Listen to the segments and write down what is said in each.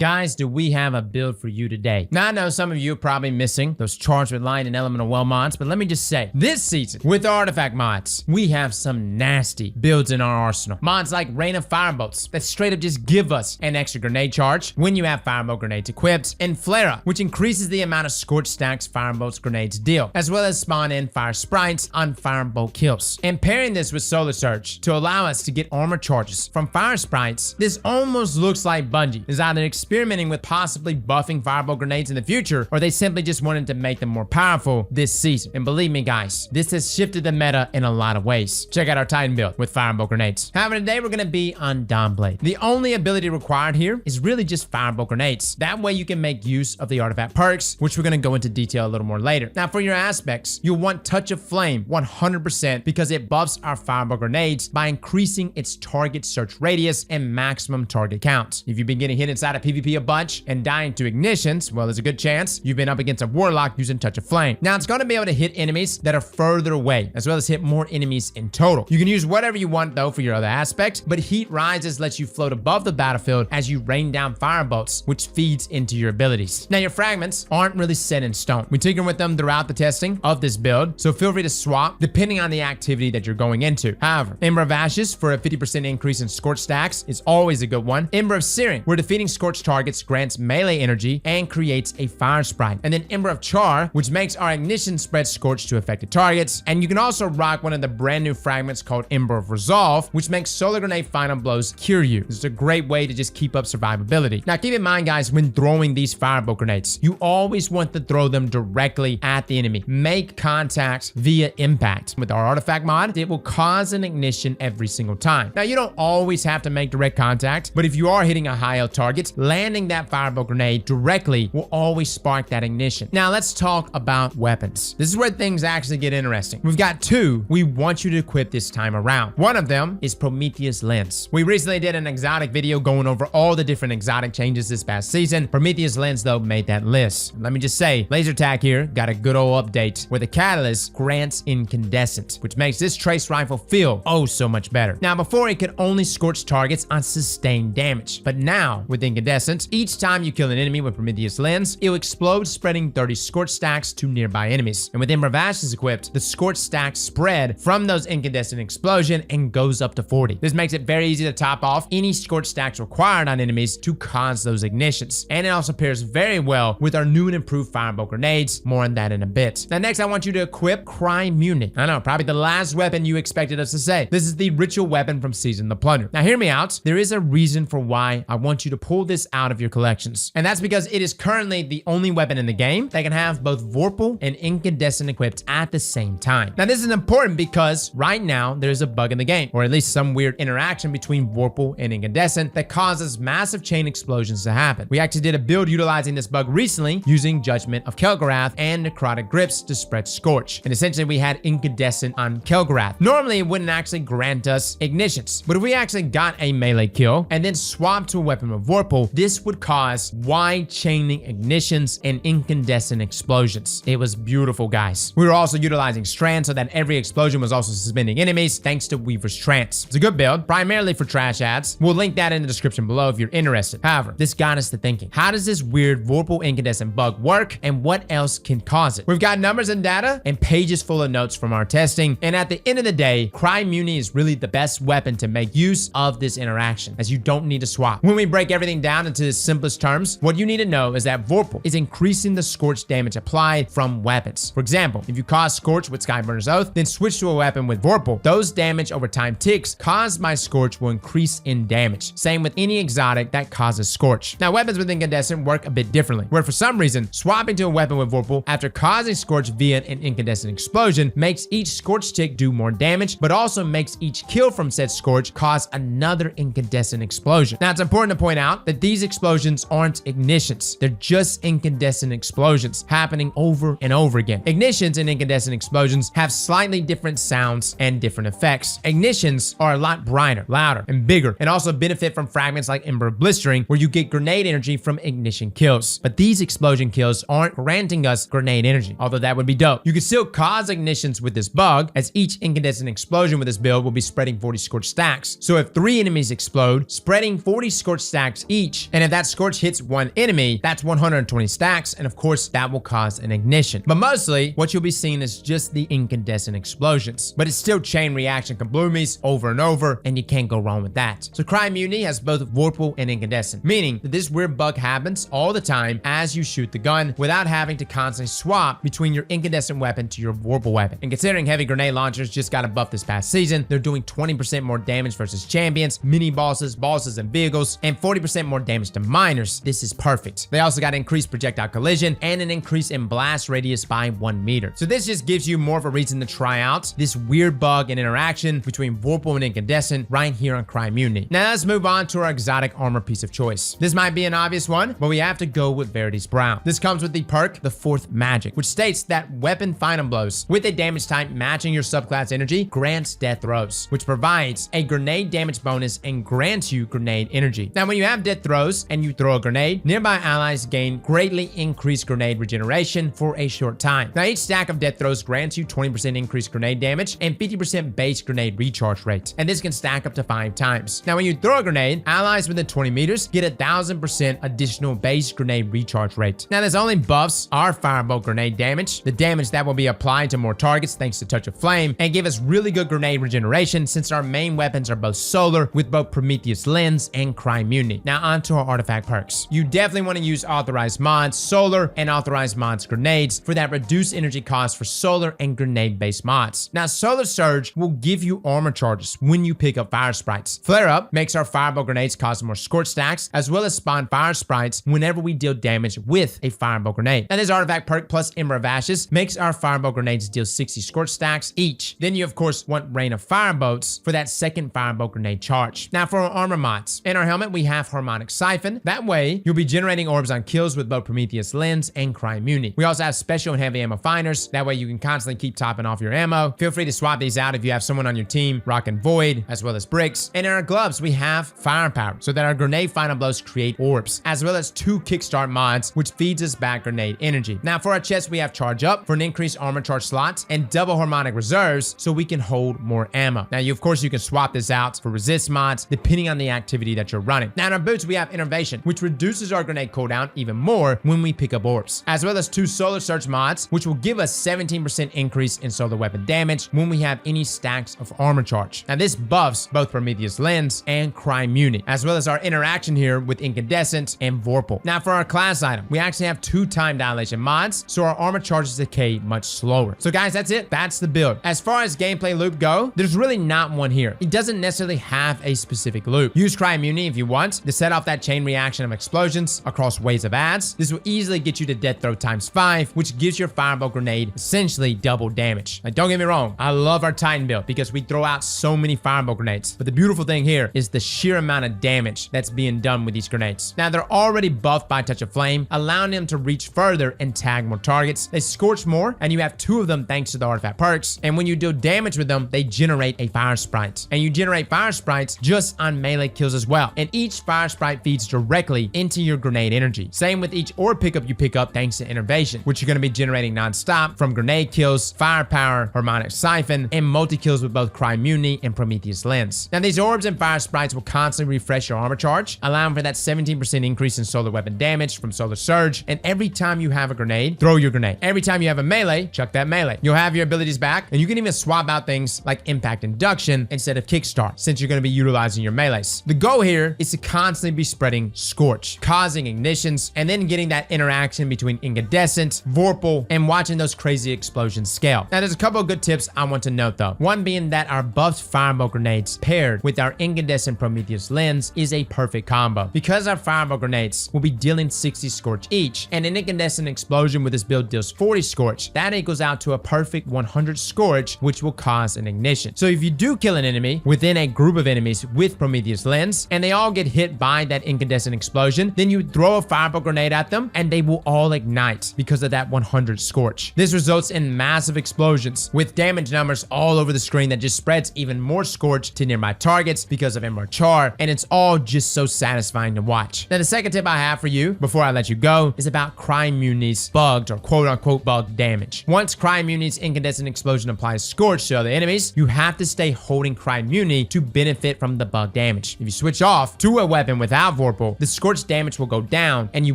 Guys, do we have a build for you today? Now, I know some of you are probably missing those charged with light and elemental well mods, but let me just say, this season, with artifact mods, we have some nasty builds in our arsenal. Mods like Rain of Firebolts that straight up just give us an extra grenade charge when you have Firebolt Grenades equipped, and Flare Up, which increases the amount of scorch stacks Firebolt Grenades deal, as well as spawn in fire sprites on Firebolt kills. And pairing this with Solar Surge to allow us to get armor charges from fire sprites, this almost looks like Bungie is either experimenting with possibly buffing Firebolt Grenades in the future, or they simply just wanted to make them more powerful this season. And believe me guys, this has shifted the meta in a lot of ways. Check out our Titan build with Firebolt Grenades. However, today we're going to be on Dawnblade. The only ability required here is really just Firebolt Grenades. That way you can make use of the artifact perks, which we're going to go into detail a little more later. Now for your aspects, you'll want Touch of Flame 100% because it buffs our Firebolt Grenades by increasing its target search radius and maximum target count. If you've been getting hit inside a PvP a bunch and dying to ignitions, well, there's a good chance you've been up against a Warlock using Touch of Flame. Now, it's going to be able to hit enemies that are further away, as well as hit more enemies in total. You can use whatever you want, though, for your other aspects, but Heat Rises lets you float above the battlefield as you rain down firebolts, which feeds into your abilities. Now, your fragments aren't really set in stone. We tinker with them throughout the testing of this build, so feel free to swap depending on the activity that you're going into. However, Ember of Ashes for a 50% increase in Scorch stacks is always a good one. Ember of Searing, where defeating Scorch targets grants melee energy and creates a fire sprite. And then Ember of Char, which makes our ignition spread Scorch to affected targets. And you can also rock one of the brand new fragments called Ember of Resolve, which makes Solar Grenade final blows cure you. This is a great way to just keep up survivability. Now keep in mind guys, when throwing these Firebolt Grenades, you always want to throw them directly at the enemy. Make contact via impact. With our artifact mod, it will cause an ignition every single time. Now you don't always have to make direct contact, but if you are hitting a high health target, landing that Firebolt Grenade directly will always spark that ignition. Now let's talk about weapons. This is where things actually get interesting. We've got two we want you to equip this time around. One of them is Prometheus Lens. We recently did an exotic video going over all the different exotic changes this past season. Prometheus Lens though made that list. Let me just say, Laser Tag here got a good old update where the catalyst grants Incandescent, which makes this trace rifle feel oh so much better. Now before it could only scorch targets on sustained damage, but now with Incandescent, each time you kill an enemy with Prometheus Lens, it'll explode, spreading 30 Scorch stacks to nearby enemies. And with Ember of Ashes equipped, the Scorch stacks spread from those incandescent explosion and goes up to 40. This makes it very easy to top off any Scorch stacks required on enemies to cause those ignitions. And it also pairs very well with our new and improved Firebolt Grenades. More on that in a bit. Now next, I want you to equip Crime Unit. I know, probably the last weapon you expected us to say. This is the ritual weapon from Season the Plunder. Now hear me out. There is a reason for why I want you to pull this out of your collections. And that's because it is currently the only weapon in the game that can have both Vorpal and Incandescent equipped at the same time. Now this is important because right now there's a bug in the game, or at least some weird interaction between Vorpal and Incandescent that causes massive chain explosions to happen. We actually did a build utilizing this bug recently using Judgment of Kel'Garath and Necrotic Grips to spread Scorch. And essentially we had Incandescent on Kel'Garath. Normally it wouldn't actually grant us ignitions, but if we actually got a melee kill and then swapped to a weapon with Vorpal, this would cause wide chaining ignitions and incandescent explosions. It was beautiful, guys. We were also utilizing Strand so that every explosion was also suspending enemies thanks to Weaver's Trance. It's a good build, primarily for trash ads. We'll link that in the description below if you're interested. However, this got us to thinking, how does this weird Vorpal incandescent bug work and what else can cause it? We've got numbers and data and pages full of notes from our testing, and at the end of the day, Crime Muni is really the best weapon to make use of this interaction, as you don't need to swap. When we break everything down into the simplest terms, what you need to know is that Vorpal is increasing the Scorch damage applied from weapons. For example, if you cause Scorch with Skyburner's Oath, then switch to a weapon with Vorpal, those damage over time ticks caused by Scorch will increase in damage. Same with any exotic that causes Scorch. Now, weapons with Incandescent work a bit differently, where for some reason, swapping to a weapon with Vorpal after causing Scorch via an incandescent explosion makes each Scorch tick do more damage, but also makes each kill from said Scorch cause another incandescent explosion. Now, it's important to point out that these explosions aren't ignitions. They're just incandescent explosions happening over and over again. Ignitions and incandescent explosions have slightly different sounds and different effects. Ignitions are a lot brighter, louder, and bigger, and also benefit from fragments like Ember of Blistering, where you get grenade energy from ignition kills. But these explosion kills aren't granting us grenade energy, although that would be dope. You can still cause ignitions with this bug, as each incandescent explosion with this build will be spreading 40 Scorch stacks. So if 3 enemies explode, spreading 40 Scorch stacks each damage. And if that scorch hits one enemy, that's 120 stacks, and of course, that will cause an ignition. But mostly, what you'll be seeing is just the incandescent explosions. But it's still chain reaction kabloomies over and over, and you can't go wrong with that. So Cryoimmunity has both Vorpal and Incandescent, meaning that this weird bug happens all the time as you shoot the gun without having to constantly swap between your incandescent weapon to your Vorpal weapon. And considering heavy grenade launchers just got a buff this past season, they're doing 20% more damage versus champions, mini bosses, and vehicles, and 40% more damage to miners. This is perfect. They also got increased projectile collision and an increase in blast radius by 1 meter. So this just gives you more of a reason to try out this weird bug and interaction between Vorpal and Incandescent right here on Cryoimmunity. Now let's move on to our exotic armor piece of choice. This might be an obvious one, but we have to go with Verity's Brown. This comes with the perk, the Fourth Magic, which states that weapon final blows with a damage type matching your subclass energy grants death throws, which provides a grenade damage bonus and grants you grenade energy. Now when you have death throws and you throw a grenade, nearby allies gain greatly increased grenade regeneration for a short time. Now each stack of death throws grants you 20% increased grenade damage and 50% base grenade recharge rate, and this can stack up to 5 times. Now when you throw a grenade, allies within 20 meters get 1000% additional base grenade recharge rate. Now this only buffs our Firebolt Grenade damage, the damage that will be applied to more targets thanks to Touch of Flame, and give us really good grenade regeneration since our main weapons are both solar with both Prometheus Lens and Cryoimmunity. Now onto our artifact perks. You definitely want to use authorized mods solar and authorized mods grenades for that reduced energy cost for solar and grenade based mods. Now Solar Surge will give you armor charges when you pick up fire sprites. Flare Up makes our Firebolt Grenades cause more scorch stacks as well as spawn fire sprites whenever we deal damage with a Firebolt Grenade. Now this artifact perk plus Ember of Ashes makes our Firebolt Grenades deal 60 scorch stacks each. Then you of course want Rain of Firebolts for that second Firebolt Grenade charge. Now for our armor mods, in our helmet we have Harmonic Siphon. That way you'll be generating orbs on kills with both Prometheus Lens and Cryoimmunity. We also have special and heavy ammo finders. That way you can constantly keep topping off your ammo. Feel free to swap these out if you have someone on your team rocking Void as well as bricks. And in our gloves we have Firepower so that our grenade final blows create orbs, as well as 2 kickstart mods which feeds us back grenade energy. Now for our chest we have Charge Up for an increased armor charge slot and double harmonic reserves so we can hold more ammo. Now you can swap this out for resist mods depending on the activity that you're running. Now in our boots we have Innervation, which reduces our grenade cooldown even more when we pick up orbs, as well as 2 Solar Surge mods which will give us 17% increase in solar weapon damage when we have any stacks of armor charge. Now this buffs both Prometheus Lens and Cryoimmunity, as well as our interaction here with Incandescent and Vorpal. Now for our class item, we actually have 2 time dilation mods, so our armor charges decay much slower. So guys, that's it. That's the build. As far as gameplay loop go, there's really not one here. It doesn't necessarily have a specific loop. Use Cryoimmunity if you want to set off that chain reaction of explosions across waves of ads. This will easily get you to death throw ×5, which gives your Firebolt Grenade essentially double damage. Now don't get me wrong, I love our Titan build because we throw out so many Firebolt Grenades, but the beautiful thing here is the sheer amount of damage that's being done with these grenades. Now they're already buffed by Touch of Flame, allowing them to reach further and tag more targets. They scorch more, and you have 2 of them thanks to the artifact perks, and when you deal damage with them, they generate a fire sprite, and you generate fire sprites just on melee kills as well, and each fire sprite feeds directly into your grenade energy. Same with each orb pickup you pick up thanks to Innervation, which you're going to be generating non-stop from grenade kills, firepower, harmonic siphon, and multi-kills with both Cryoimmunity and Prometheus Lens. Now these orbs and fire sprites will constantly refresh your armor charge, allowing for that 17% increase in solar weapon damage from Solar Surge, and every time you have a grenade, throw your grenade. Every time you have a melee, chuck that melee. You'll have your abilities back, and you can even swap out things like Impact Induction instead of Kickstart, since you're going to be utilizing your melees. The goal here is to constantly be spreading Scorch, causing ignitions, and then getting that interaction between Incandescent, Vorpal, and watching those crazy explosions scale. Now there's a couple of good tips I want to note though. One being that our buffed Firebolt Grenades paired with our Incandescent Prometheus Lens is a perfect combo, because our Firebolt Grenades will be dealing 60 Scorch each, and an Incandescent explosion with this build deals 40 Scorch. That equals out to a perfect 100 Scorch, which will cause an ignition. So if you do kill an enemy within a group of enemies with Prometheus Lens, and they all get hit by that Incandescent explosion, then you throw a Firebolt Grenade at them, and they will all ignite because of that 100 Scorch. This results in massive explosions with damage numbers all over the screen that just spreads even more Scorch to nearby targets because of Emerald Char, and it's all just so satisfying to watch. Now the second tip I have for you before I let you go is about Cryoimmunity's bugged or quote-unquote bugged damage. Once Cryoimmunity's Incandescent explosion applies Scorch to other enemies, you have to stay holding Cryoimmunity to benefit from the bug damage. If you switch off to a weapon without Vorpal, the scorch damage will go down and you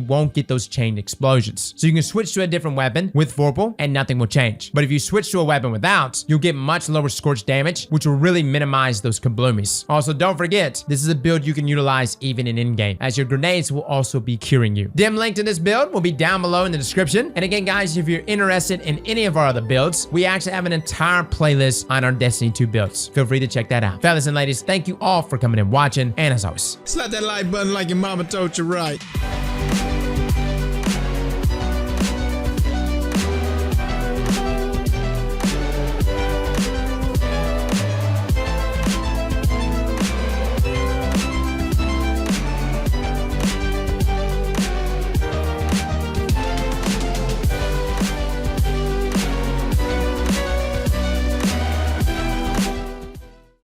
won't get those chain explosions. So you can switch to a different weapon with Vorpal and nothing will change. But if you switch to a weapon without, you'll get much lower scorch damage, which will really minimize those kaboomies. Also, don't forget, this is a build you can utilize even in-game, as your grenades will also be curing you. Dim link to this build will be down below in the description. And again, guys, if you're interested in any of our other builds, we actually have an entire playlist on our Destiny 2 builds. Feel free to check that out. Fellas and ladies, thank you all for coming and watching, and as always, Slap that like button like your mama told you right.